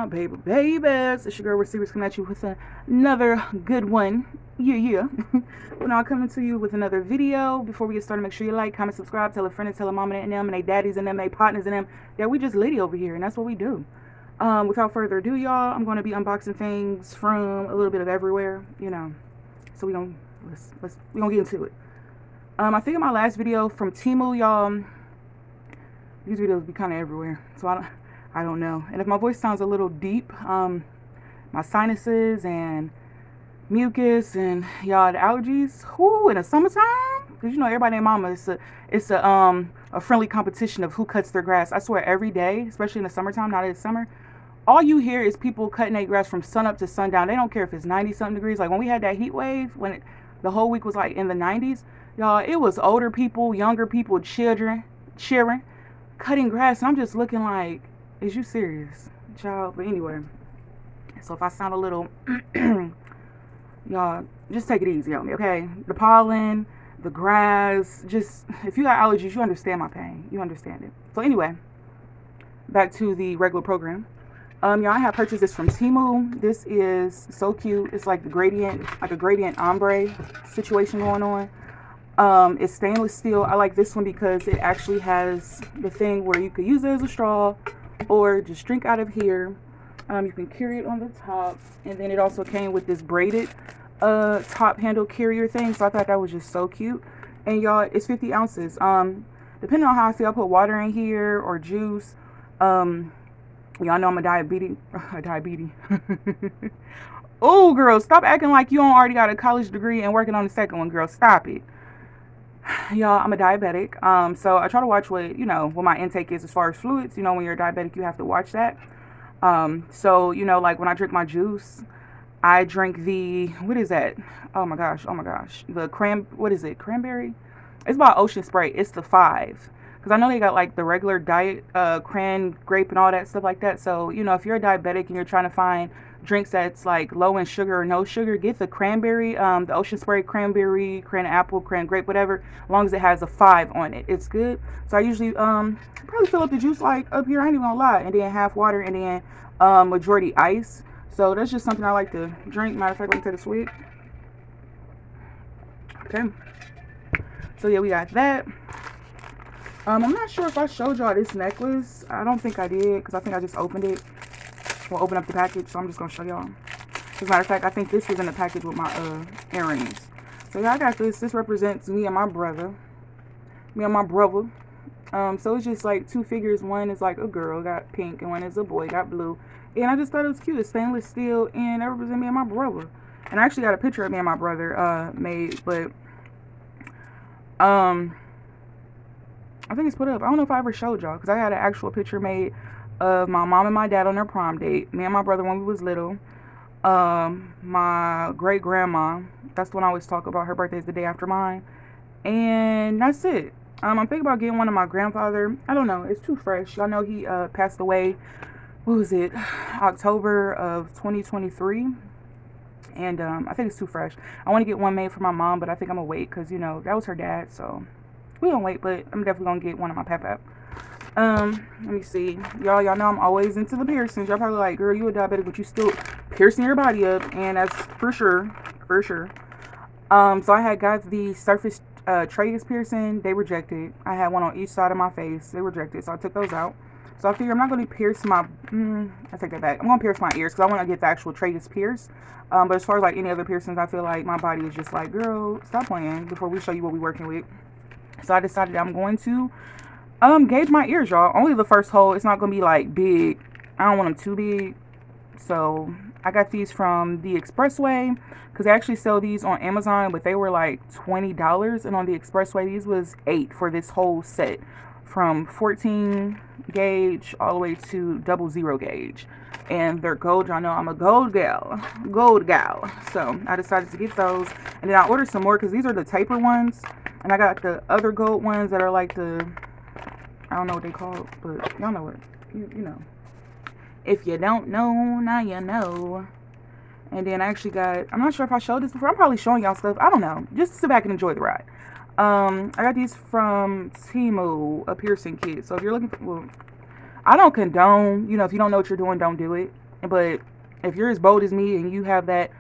my babies? It's your girl Receivers coming at you with another good one. Yeah. Well, now I'm coming to you with another video. Before we get started, make sure you like, comment, subscribe, tell a friend, and tell a mama and them, and they daddies and them, and they partners and them, that we just litty over here, and that's what we do. Without further ado, y'all, I'm going to be unboxing things from a little bit of everywhere, So we gonna get into it. I think in my last video from Temu, y'all, these videos be kind of everywhere, so I don't know. And if my voice sounds a little deep, my sinuses and mucus and y'all the allergies, in the summertime, because everybody and mama, it's a friendly competition of who cuts their grass. I swear every day, especially in the summertime, now that it's summer, all you hear is people cutting their grass from sun up to sundown. They don't care if it's 90 something degrees. Like when we had that heat wave, the whole week was like in the 90s, y'all, it was older people, younger people, children cheering, cutting grass, and I'm just looking like, is you serious, child? But anyway, so if I sound a little y'all, just take it easy on me, okay? The pollen, the grass, just, if you got allergies, you understand my pain. You understand it. So anyway, back to the regular program. Y'all, I have purchased this from Temu. This is so cute. It's like a gradient ombre situation going on. It's stainless steel. I like this one because it actually has the thing where you could use it as a straw or just drink out of here. You can carry it on the top, and then it also came with this braided top handle carrier thing, so I thought that was just so cute. And y'all, it's 50 ounces. Depending on how I feel, I put water in here or juice. Y'all know I'm a diabetes. Oh, girl, stop acting like you don't already got a college degree and working on the second one, girl. Stop it. Y'all, I'm a diabetic. So I try to watch what my intake is as far as fluids. When you're a diabetic, you have to watch that. So, like when I drink my juice, I drink the, what is that? Oh my gosh. The cranberry? It's by Ocean Spray. It's the 5. Because I know they got like the regular diet, cran, grape, and all that stuff like that. So, if you're a diabetic and you're trying to find drinks that's like low in sugar or no sugar, get the cranberry, the Ocean Spray cranberry, cran apple, cran grape, whatever, as long as it has a 5 on it. It's good. So I usually probably fill up the juice like up here, I ain't even gonna lie, and then half water and then majority ice. So that's just something I like to drink. Matter of fact, let me take a swig. Okay. So yeah, we got that. I'm not sure if I showed y'all this necklace. I don't think I did, because I think I just opened it. We'll open up the package, so I'm just going to show y'all. As a matter of fact, I think this was in the package with my earrings. So yeah, I got this. This represents me and my brother. So it's just like 2 figures. One is like a girl, got pink, and one is a boy, got blue. And I just thought it was cute. It's stainless steel, and that represents me and my brother. And I actually got a picture of me and my brother made, but I think it's put up. I don't know if I ever showed y'all, because I had an actual picture made of my mom and my dad on their prom date. Me and my brother when we was little. My great grandma. That's the one I always talk about. Her birthday is the day after mine. And that's it. I'm thinking about getting one of my grandfather. I don't know. It's too fresh. Y'all know he passed away. What was it? October of 2023. And I think it's too fresh. I want to get one made for my mom, but I think I'm going to wait because, that was her dad. So we don't wait, but I'm definitely going to get one of my pep. Let me see. Y'all know I'm always into the piercings. Y'all probably like, girl, you a diabetic, but you still piercing your body up. And that's for sure. So I had got the surface tragus piercing. They rejected. I had one on each side of my face. They rejected. So I took those out. So I figure I'm not going to pierce my, I take that back. I'm going to pierce my ears because I want to get the actual tragus pierce. But as far as like any other piercings, I feel like my body is just like, girl, stop playing before we show you what we're working with. So I decided I'm going to gauge my ears, y'all. Only the first hole. It's not going to be like big. I don't want them too big. So I got these from the Expressway because they actually sell these on Amazon, but they were like $20. And on the Expressway, these was $8 for this whole set, from 14 gauge all the way to 00 gauge. And they're gold. Y'all know I'm a gold gal. So I decided to get those. And then I ordered some more because these are the taper ones. And I got the other gold ones that are like the, I don't know what they call, but y'all know what, you know. If you don't know, now you know. And then I actually got, I'm not sure if I showed this before. I'm probably showing y'all stuff. I don't know. Just sit back and enjoy the ride. I got these from Temu, a piercing kit. So if you're looking for, well, I don't condone, if you don't know what you're doing, don't do it. But if you're as bold as me and you have that,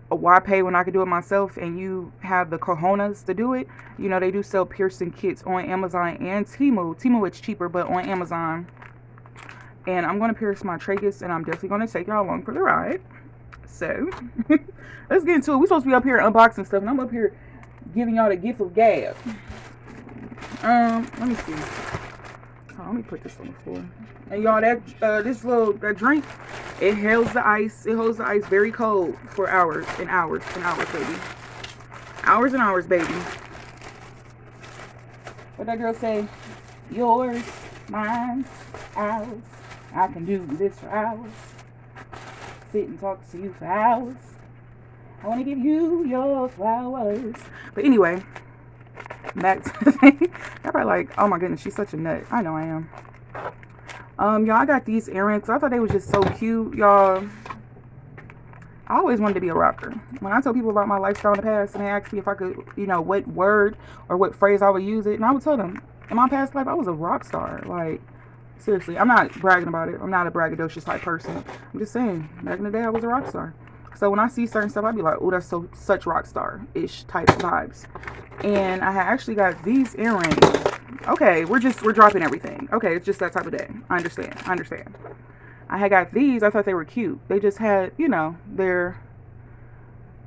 why pay when I can do it myself, and you have the cojones to do it, you know, they do sell piercing kits on Amazon and Temu. Temu, it's cheaper, but on Amazon. And I'm going to pierce my tragus, and I'm definitely going to take y'all along for the ride. So, let's get into it. We're supposed to be up here unboxing stuff, and I'm up here giving y'all the gift of gab. Let me see. Oh, let me put this on the floor. And y'all, that drink, it holds the ice. It holds the ice very cold for hours and hours and hours, baby. Hours and hours, baby. What that girl say? Yours, mine, ours. I can do this for hours. Sit and talk to you for hours. I want to give you your flowers. But anyway, back to the thing. Y'all probably like, oh my goodness, she's such a nut. I know I am. Y'all, I got these earrings. I thought they was just so cute, y'all. I always wanted to be a rocker. When I tell people about my lifestyle in the past and they ask me if I could, you know, what word or what phrase I would use it, and I would tell them, in my past life, I was a rock star. Like, seriously, I'm not bragging about it. I'm not a braggadocious type person. I'm just saying, back in the day, I was a rock star. So when I see certain stuff, I'd be like, oh, that's such rock star-ish type vibes. And I had actually got these earrings. Okay, we're dropping everything. Okay, it's just that type of day. I understand. I had got these. I thought they were cute. They just had, you know, they're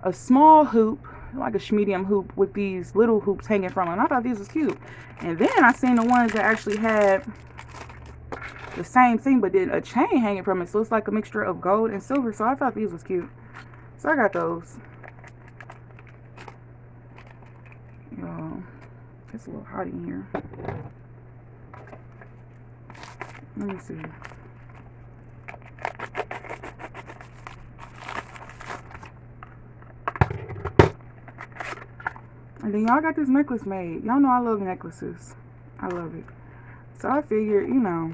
a small hoop, like a medium hoop with these little hoops hanging from them. And I thought these was cute. And then I seen the ones that actually had the same thing, but then a chain hanging from it. So it's like a mixture of gold and silver. So I thought these was cute. So I got those. It's a little hot in here. Let me see. And then y'all got this necklace made. Y'all know I love necklaces. I love it. So I figured, you know,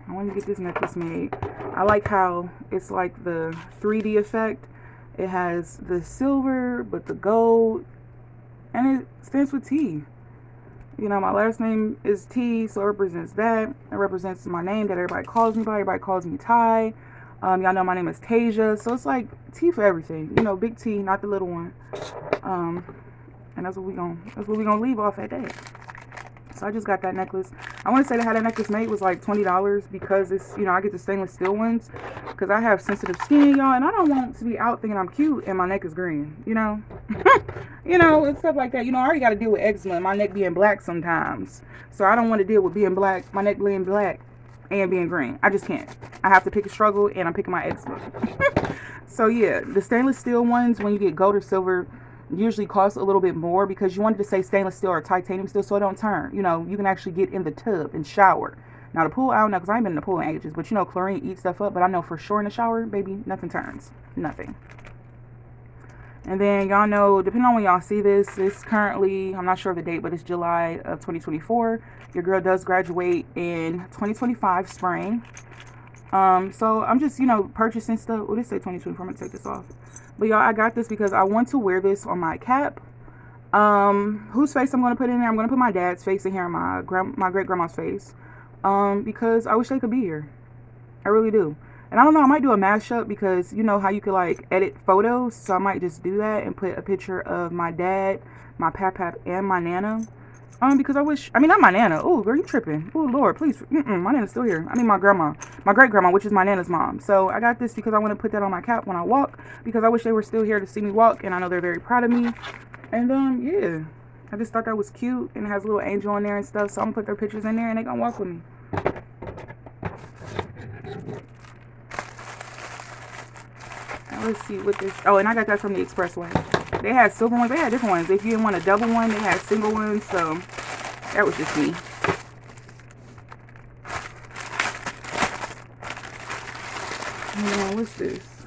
I want to get this necklace made. I like how it's like the 3D effect. It has the silver, but the gold. And it stands for T. You know, my last name is T, so it represents that. It represents my name that everybody calls me by. Everybody calls me Ty. Y'all know my name is Tasia. So it's like T for everything. You know, big T, not the little one. And that's what we gonna leave off at that. So I just got that necklace. I want to say that how that necklace made was like $20 because it's, you know, I get the stainless steel ones because I have sensitive skin, y'all, and I don't want to be out thinking I'm cute and my neck is green, you know. You know, and stuff like that. You know, I already got to deal with eczema and my neck being black sometimes. So I don't want to deal with being black, my neck being black and being green. I just can't. I have to pick a struggle, and I'm picking my eczema. So yeah, the stainless steel ones, when you get gold or silver, usually cost a little bit more because you wanted to say stainless steel or titanium steel so it don't turn. You know, you can actually get in the tub and shower. Now the pool, I don't know because I ain't been in the pool in ages, but you know, chlorine eats stuff up. But I know for sure in the shower, baby, nothing turns. Nothing. And then y'all know, depending on when y'all see this, it's currently, I'm not sure of the date, but it's July of 2024. Your girl does graduate in 2025 spring. So I'm just, you know, purchasing stuff. What did it say 2024? I'm going to take this off. But y'all, I got this because I want to wear this on my cap. Whose face I'm going to put in there? I'm going to put my dad's face in here and my great-grandma's face. Because I wish they could be here. I really do. And I don't know, I might do a mashup because you know how you could like edit photos. So I might just do that and put a picture of my dad, my pap, and my nana. Because not my nana. Oh, girl, you tripping. Oh, Lord, please. My nana's still here. I mean, my grandma. My great-grandma, which is my nana's mom. So I got this because I want to put that on my cap when I walk. Because I wish they were still here to see me walk. And I know they're very proud of me. And, yeah. I just thought that was cute. And it has a little angel in there and stuff. So I'm going to put their pictures in there and they're going to walk with me. Let's see what this. Oh, and I got that from the Xpress one. They had silver ones. They had different ones. If you didn't want a double one, they had single ones. So that was just me. What's this?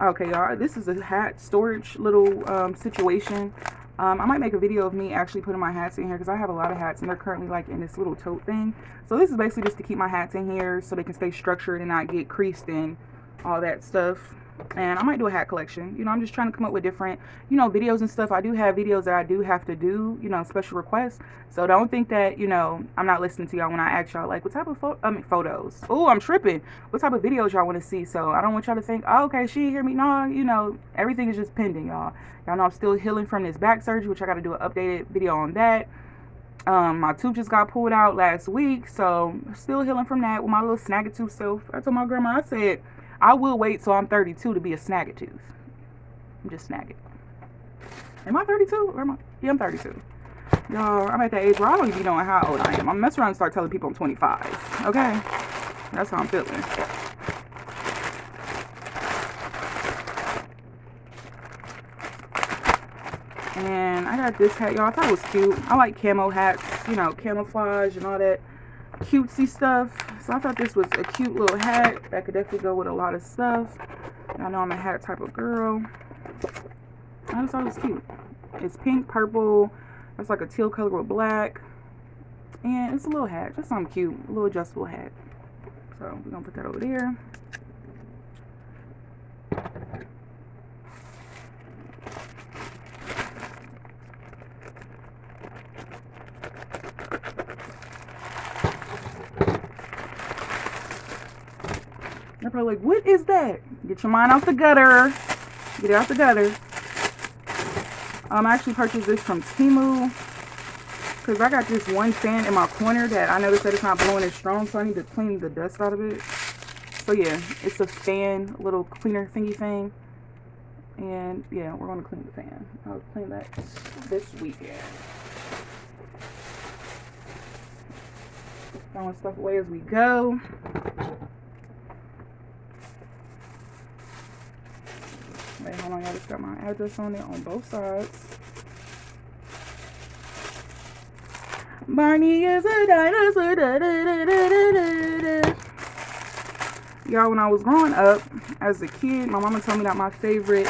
Okay, y'all. This is a hat storage little situation. I might make a video of me actually putting my hats in here because I have a lot of hats and they're currently like in this little tote thing. So this is basically just to keep my hats in here so they can stay structured and not get creased and all that stuff. And I might do a hat collection. You know, I'm just trying to come up with different, you know, videos and stuff. I do have videos that I do have to do, you know, special requests. So don't think that, you know, I'm not listening to y'all when I ask y'all, like, what type of photos? Oh, I'm tripping. What type of videos y'all want to see? So I don't want y'all to think, oh, okay, she didn't hear me. No, you know, everything is just pending, y'all. Y'all know I'm still healing from this back surgery, which I got to do an updated video on that. My tooth just got pulled out last week, so still healing from that with my little snagger-tooth self. I told my grandma, I said, I will wait till I'm 32 to be a snagger-tooth. I'm just snagging. Am I 32? Or am I? Yeah, I'm 32. Y'all, I'm at that age where I don't even be knowing how old I am. I'm messing around and start telling people I'm 25. Okay? That's how I'm feeling. And I got this hat, y'all. I thought it was cute. I like camo hats, you know, camouflage and all that cutesy stuff. So I thought this was a cute little hat that could definitely go with a lot of stuff. Y'all know I'm a hat type of girl. I just thought it was cute. It's pink, purple. It's like a teal color with black. And it's a little hat. Just something cute. A little adjustable hat. So we're going to put that over there. They're probably like, what is that? Get your mind out the gutter. Get it out the gutter. I actually purchased this from Temu because I got this one fan in my corner that I noticed that it's not blowing as strong, so I need to clean the dust out of it. So yeah, it's a fan, little cleaner thingy thing. And yeah, we're going to clean the fan. I'll clean that this weekend. Throwing stuff away as we go. Wait, hold on, y'all. Just got my address on it on both sides. Barney is a dinosaur. Da, da, da, da, da, da. Y'all, when I was growing up as a kid, my mama told me that my favorite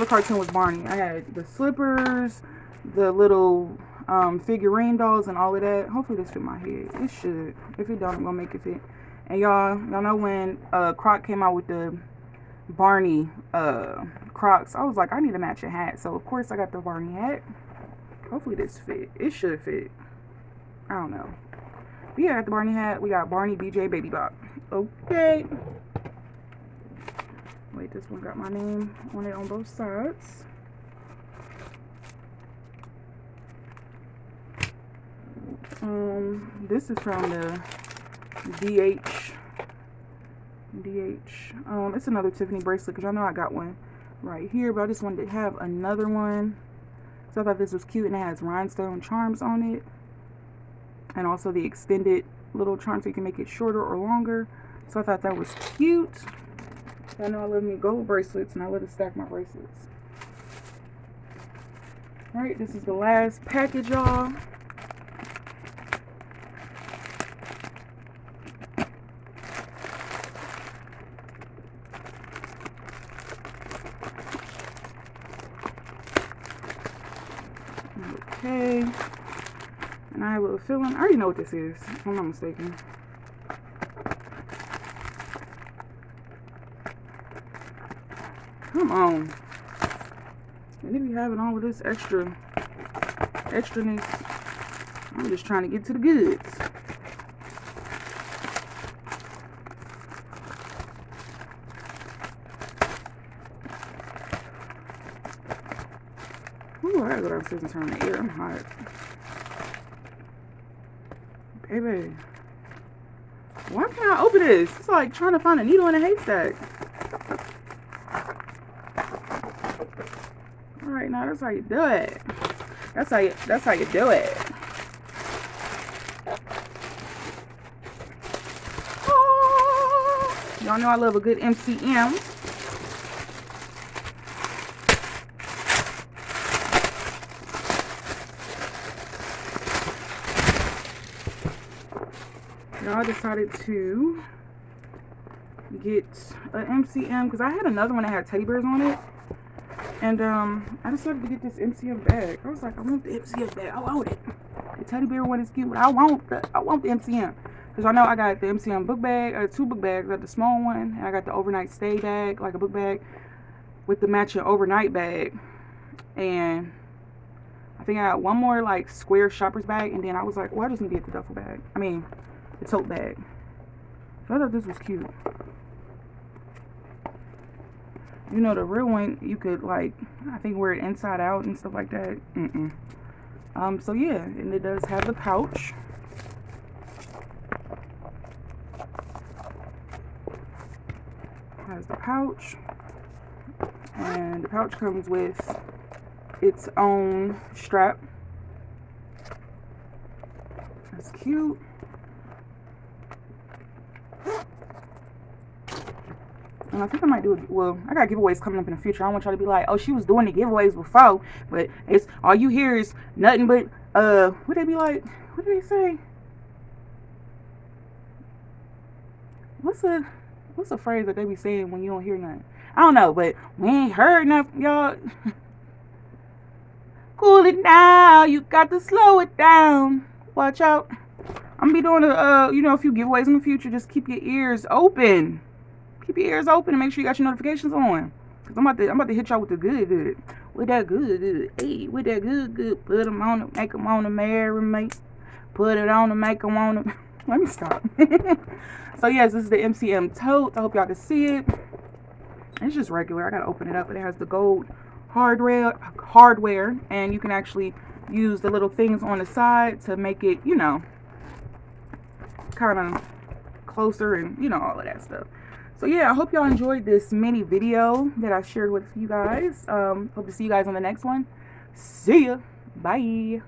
cartoon was Barney. I had the slippers, the little figurine dolls, and all of that. Hopefully this fit my head. It should. If it don't, I'm gonna make it fit. And y'all know when Croc came out with the Barney Crocs, I was like, I need a matching hat. So of course I got the Barney hat. Hopefully this fit. It should fit. I don't know. But yeah, I got the Barney hat. We got Barney, BJ, Baby Bop. Okay. Wait, this one got my name on it on both sides. This is from the DH. It's another Tiffany bracelet because I know I got one right here, but I just wanted to have another one. So I thought this was cute, and it has rhinestone charms on it, and also the extended little charm so you can make it shorter or longer. So I thought that was cute. I know I love me gold bracelets, and I love to stack my bracelets. All right, this is the last package, y'all. Okay, and I have a feeling, I already know what this is, if I'm not mistaken. Come on. And they be having all of this extraness. I'm just trying to get to the goods. Ooh, I gotta go downstairs and turn on the air. I'm hot. Baby. Why can't I open this? It's like trying to find a needle in a haystack. Alright, now that's how you do it. That's how you do it. Oh, y'all know I love a good MCM. I decided to get an MCM because I had another one that had teddy bears on it, and I decided to get this MCM bag. I was like, I want the MCM bag. I want it. The teddy bear one is cute, but I want the MCM. Because I know I got the MCM book bag, 2 book bags. I got the small one, and I got the overnight stay bag, like a book bag, with the matching overnight bag. And I think I got one more like square shopper's bag, and then I was like, well, I just need to get the duffel bag. I mean, the tote bag. So I thought this was cute. You know, the real one, you could like, I think wear it inside out and stuff like that. So yeah, and it does have the pouch. Has the pouch, and the pouch comes with its own strap. That's cute. And I think I might do it. Well, I got giveaways coming up in the future. I don't want y'all to be like, oh, she was doing the giveaways before, but it's all you hear is nothing but what they be like? What do they say? What's a phrase that they be saying when you don't hear nothing? I don't know, but we ain't heard nothing, y'all. Cool it down. You got to slow it down. Watch out. I'm gonna be doing a few giveaways in the future. Just keep your ears open. Keep your ears open and make sure you got your notifications on. Cause I'm about to hit y'all with the good. With that good. Hey, with that good. Put them on it, make them on the marry me. Put it on to make them on it. Let me stop. So yes, this is the MCM tote. I hope y'all can see it. It's just regular. I gotta open it up. It has the gold hardware, and you can actually use the little things on the side to make it, you know, kind of closer and, you know, all of that stuff. So yeah, I hope y'all enjoyed this mini video that I shared with you guys. Hope to see you guys on the next one. See ya. Bye.